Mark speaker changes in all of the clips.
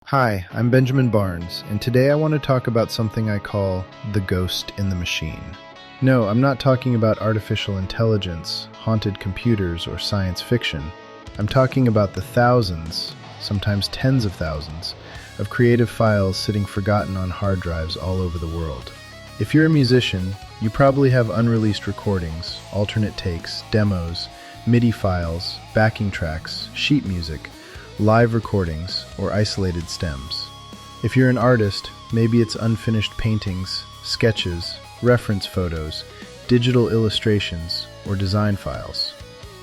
Speaker 1: Hi, I'm Benjamin Barnes, and today I want to talk about something I call the ghost in the machine. No, I'm not talking about artificial intelligence, haunted computers, or science fiction. I'm talking about the thousands, sometimes tens of thousands, of creative files sitting forgotten on hard drives all over the world. If you're a musician, you probably have unreleased recordings, alternate takes, demos, MIDI files, backing tracks, sheet music, live recordings, or isolated stems. If you're an artist, maybe it's unfinished paintings, sketches, reference photos, digital illustrations, or design files.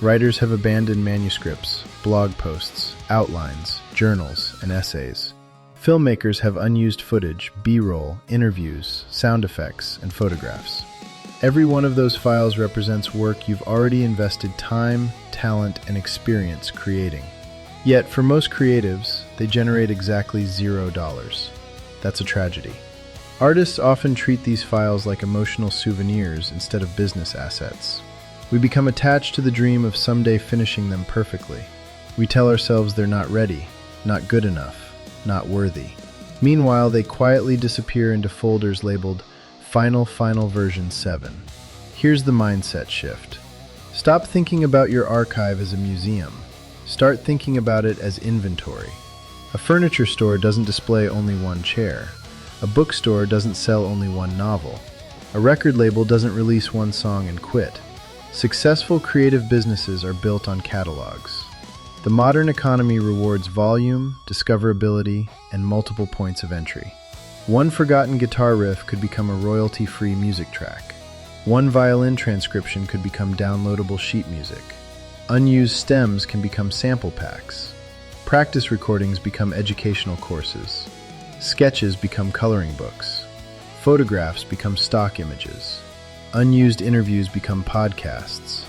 Speaker 1: Writers have abandoned manuscripts, blog posts, outlines, journals, and essays. Filmmakers have unused footage, B-roll, interviews, sound effects, and photographs. Every one of those files represents work you've already invested time, talent, and experience creating. Yet, for most creatives, they generate exactly $0. That's a tragedy. Artists often treat these files like emotional souvenirs instead of business assets. We become attached to the dream of someday finishing them perfectly. We tell ourselves they're not ready, not good enough, not worthy. Meanwhile, they quietly disappear into folders labeled Final Version 7. Here's the mindset shift. Stop thinking about your archive as a museum. Start thinking about it as inventory. A furniture store doesn't display only one chair. A bookstore doesn't sell only one novel. A record label doesn't release one song and quit. Successful creative businesses are built on catalogs. The modern economy rewards volume, discoverability, and multiple points of entry. One forgotten guitar riff could become a royalty-free music track. One violin transcription could become downloadable sheet music. Unused stems can become sample packs. Practice recordings become educational courses. Sketches become coloring books. Photographs become stock images. Unused interviews become podcasts.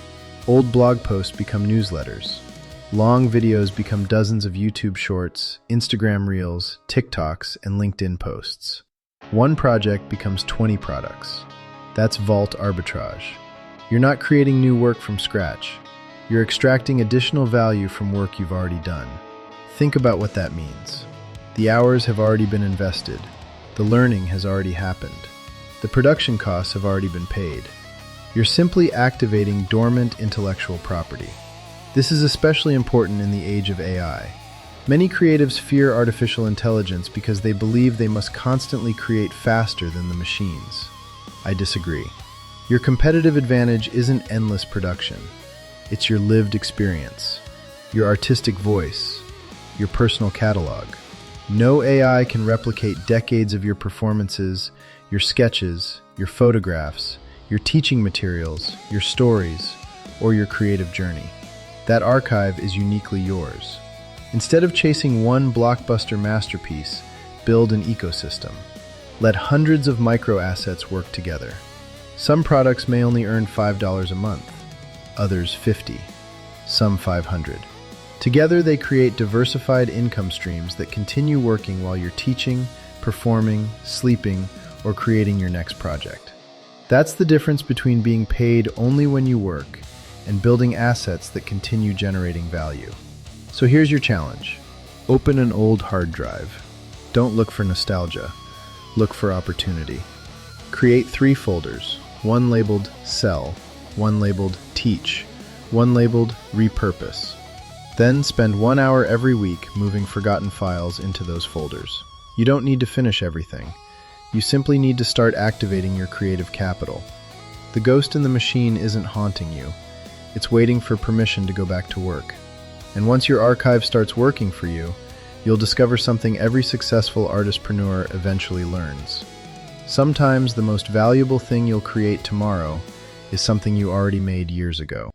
Speaker 1: Old blog posts become newsletters. Long videos become dozens of YouTube shorts, Instagram reels, TikToks, and LinkedIn posts. One project becomes 20 products. That's Vault Arbitrage. You're not creating new work from scratch. You're extracting additional value from work you've already done. Think about what that means. The hours have already been invested. The learning has already happened. The production costs have already been paid. You're simply activating dormant intellectual property. This is especially important in the age of AI. Many creatives fear artificial intelligence because they believe they must constantly create faster than the machines. I disagree. Your competitive advantage isn't endless production. It's your lived experience, your artistic voice, your personal catalog. No AI can replicate decades of your performances, your sketches, your photographs, your teaching materials, your stories, or your creative journey. That archive is uniquely yours. Instead of chasing one blockbuster masterpiece, build an ecosystem. Let hundreds of micro-assets work together. Some products may only earn $5 a month. Others 50, some 500. Together they create diversified income streams that continue working while you're teaching, performing, sleeping, or creating your next project. That's the difference between being paid only when you work and building assets that continue generating value. So here's your challenge. Open an old hard drive. Don't look for nostalgia. Look for opportunity. Create 3 folders, one labeled Sell, one labeled Teach, one labeled Repurpose. Then spend 1 hour every week moving forgotten files into those folders. You don't need to finish everything. You simply need to start activating your creative capital. The ghost in the machine isn't haunting you. It's waiting for permission to go back to work. And once your archive starts working for you, you'll discover something every successful artistpreneur eventually learns. Sometimes the most valuable thing you'll create tomorrow is something you already made years ago.